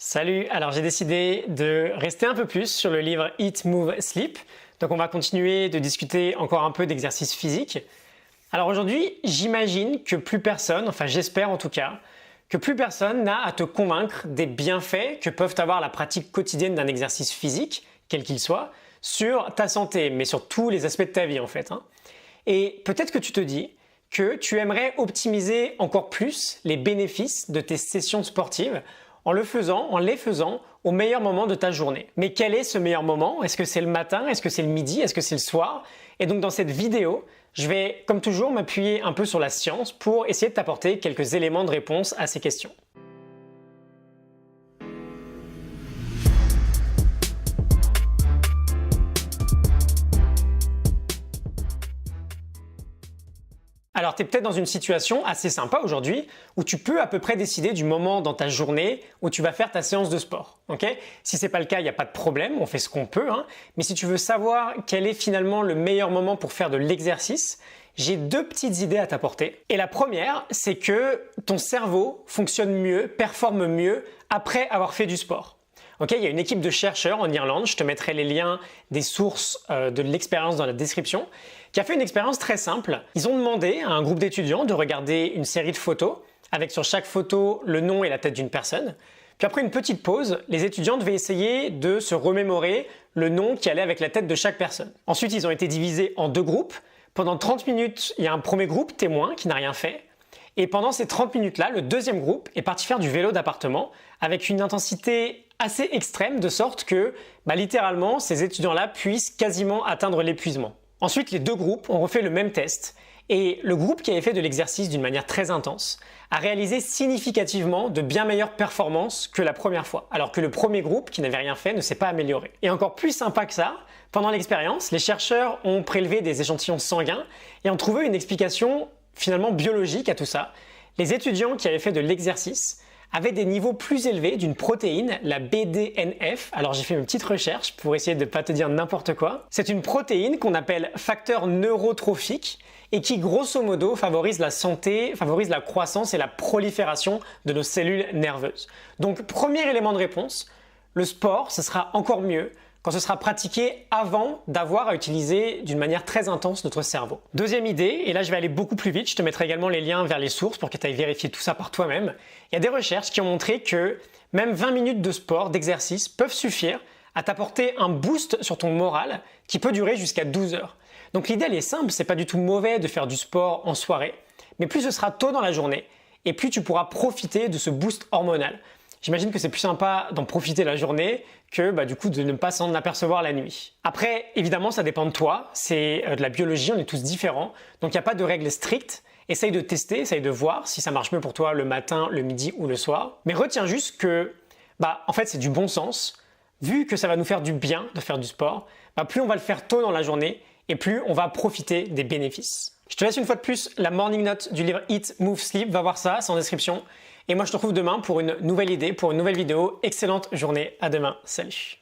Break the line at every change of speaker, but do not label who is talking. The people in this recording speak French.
Salut, alors j'ai décidé de rester un peu plus sur le livre Eat, Move, Sleep. Donc on va continuer de discuter encore un peu d'exercice physique. Alors aujourd'hui, j'imagine que plus personne, enfin j'espère en tout cas, que plus personne n'a à te convaincre des bienfaits que peuvent avoir la pratique quotidienne d'un exercice physique, quel qu'il soit, sur ta santé, mais sur tous les aspects de ta vie en fait. Et peut-être que tu te dis que tu aimerais optimiser encore plus les bénéfices de tes sessions sportives en les faisant au meilleur moment de ta journée. Mais quel est ce meilleur moment? Est-ce que c'est le matin? Est-ce que c'est le midi? Est-ce que c'est le soir? Et donc dans cette vidéo, je vais comme toujours m'appuyer un peu sur la science pour essayer de t'apporter quelques éléments de réponse à ces questions. Alors, tu es peut-être dans une situation assez sympa aujourd'hui où tu peux à peu près décider du moment dans ta journée où tu vas faire ta séance de sport. Si ce n'est pas le cas, il n'y a pas de problème, on fait ce qu'on peut. Mais si tu veux savoir quel est finalement le meilleur moment pour faire de l'exercice, j'ai deux petites idées à t'apporter. Et la première, c'est que ton cerveau fonctionne mieux, performe mieux après avoir fait du sport. Il y a une équipe de chercheurs en Irlande, je te mettrai les liens des sources de l'expérience dans la description, qui a fait une expérience très simple. Ils ont demandé à un groupe d'étudiants de regarder une série de photos, avec sur chaque photo le nom et la tête d'une personne. Puis après une petite pause, les étudiants devaient essayer de se remémorer le nom qui allait avec la tête de chaque personne. Ensuite, ils ont été divisés en deux groupes. Pendant 30 minutes, il y a un premier groupe témoin qui n'a rien fait. Et pendant ces 30 minutes-là, le deuxième groupe est parti faire du vélo d'appartement avec une intensité assez extrême de sorte que littéralement ces étudiants-là puissent quasiment atteindre l'épuisement. Ensuite, les deux groupes ont refait le même test et le groupe qui avait fait de l'exercice d'une manière très intense a réalisé significativement de bien meilleures performances que la première fois, alors que le premier groupe qui n'avait rien fait ne s'est pas amélioré. Et encore plus sympa que ça, pendant l'expérience, les chercheurs ont prélevé des échantillons sanguins et ont trouvé une explication finalement biologique à tout ça. Les étudiants qui avaient fait de l'exercice avaient des niveaux plus élevés d'une protéine, la BDNF. Alors j'ai fait une petite recherche pour essayer de ne pas te dire n'importe quoi. C'est une protéine qu'on appelle facteur neurotrophique et qui grosso modo favorise la santé, favorise la croissance et la prolifération de nos cellules nerveuses. Donc premier élément de réponse, le sport, ce sera encore mieux quand ce sera pratiqué avant d'avoir à utiliser d'une manière très intense notre cerveau. Deuxième idée, et là je vais aller beaucoup plus vite, je te mettrai également les liens vers les sources pour que tu ailles vérifier tout ça par toi-même. Il y a des recherches qui ont montré que même 20 minutes de sport, d'exercice, peuvent suffire à t'apporter un boost sur ton moral qui peut durer jusqu'à 12 heures. Donc l'idée elle est simple, c'est pas du tout mauvais de faire du sport en soirée, mais plus ce sera tôt dans la journée et plus tu pourras profiter de ce boost hormonal. J'imagine que c'est plus sympa d'en profiter la journée que du coup de ne pas s'en apercevoir la nuit. Après, évidemment, ça dépend de toi. C'est de la biologie, on est tous différents. Donc il n'y a pas de règles strictes. Essaye de tester, essaye de voir si ça marche mieux pour toi le matin, le midi ou le soir. Mais retiens juste que en fait, c'est du bon sens. Vu que ça va nous faire du bien de faire du sport, plus on va le faire tôt dans la journée et plus on va profiter des bénéfices. Je te laisse une fois de plus la morning note du livre Eat, Move, Sleep. Va voir ça, c'est en description. Et moi, je te retrouve demain pour une nouvelle idée, pour une nouvelle vidéo. Excellente journée. À demain. Salut.